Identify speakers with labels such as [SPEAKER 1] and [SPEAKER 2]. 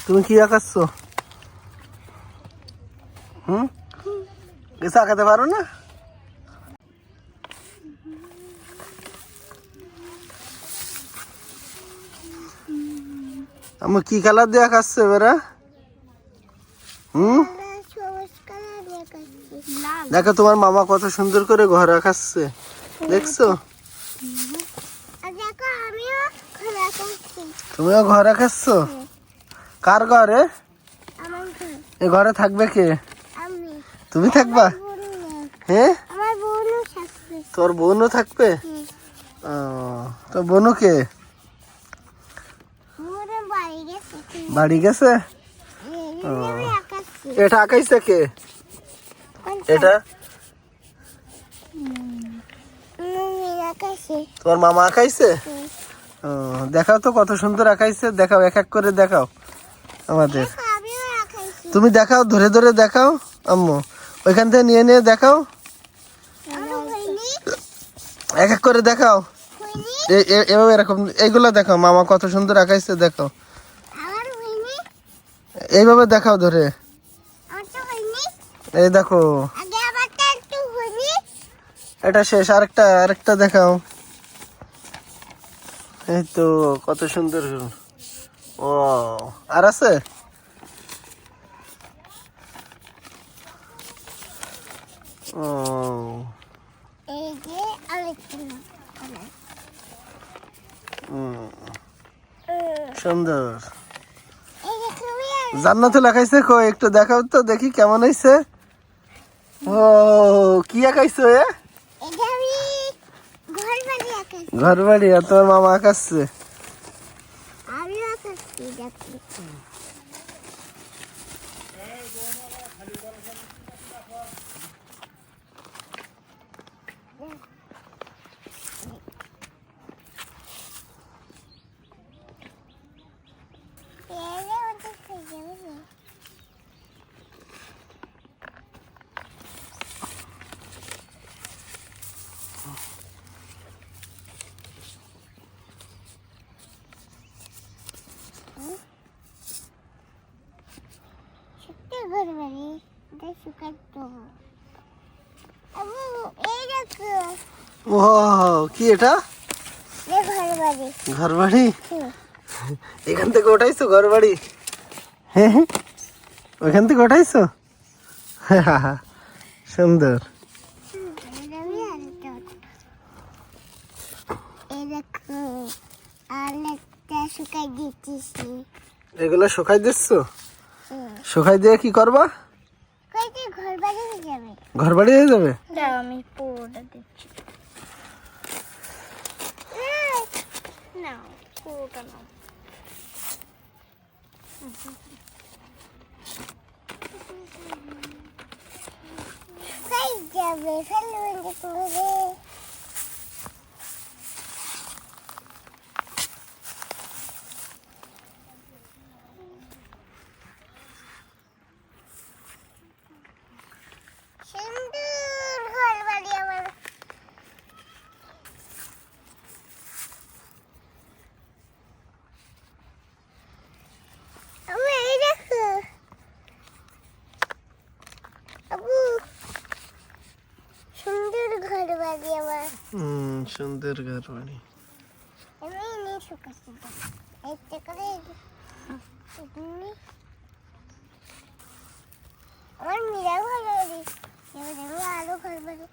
[SPEAKER 1] তুমি কি আঁকাচ্ছ? কিছু আঁকাতে পারো না? আমি কি কালার দিয়ে আঁকাচ্ছে এবারে? দেখো তোমার মামা কত সুন্দর করে ঘর আঁকাচ্ছে, দেখছো? তুমিও ঘর আঁকাচ্ছ? কার ঘরে? এ ঘরে থাকবে কে? তুমি থাকবা? হ্যাঁ, তোর বোনও থাকবে? তোর বোনও কে? বাড়ি গেছে? এটা আঁকাইছে কে? এটা তোমার মামা আঁকাইছে? দেখাও তো কত সুন্দর আঁকাইছে, দেখাও, এক এক করে দেখাও আমাদের। তুমি দেখাও, ধরে ধরে দেখাও আম্মু, ওইখান থেকে নিয়ে নিয়ে দেখাও, এক এক করে দেখাও। এভাবে এরকম এইগুলো দেখাও, মামা কত সুন্দর আঁকাইছে দেখাও, এইভাবে দেখাও ধরে। এই দেখো, এটা শেষ, আরেকটা দেখাও। এই তো কত সুন্দর। ও আর আছে? ও সুন্দর। জান্নাতুল লেখাইছে কই, একটু দেখাও তো দেখি কেমন হয়েছে। ও কি আঁকাইছো? ঘর বাড়ি। আর তোমার মামা আঁকাচ্ছে? ও কি এটা? ঘর বাড়ি। এখান থেকে ওঠাইছো ঘর বাড়ি? হ্যাঁ হ্যাঁ, ওইখান থেকে ওঠাইছো? সুন্দর। এগুলো শুকাই দিচ্ছ? শুকাই দিয়ে কি করবা? ঘর বাড়ি হয়ে যাবে।
[SPEAKER 2] আমি পুরোটা দিচ্ছি না, পুরোটা না।
[SPEAKER 1] সুন্দর ঘর বাড়ি।
[SPEAKER 2] আমার মীরা ঘর বাড়ি, আরো ঘর বাড়ি।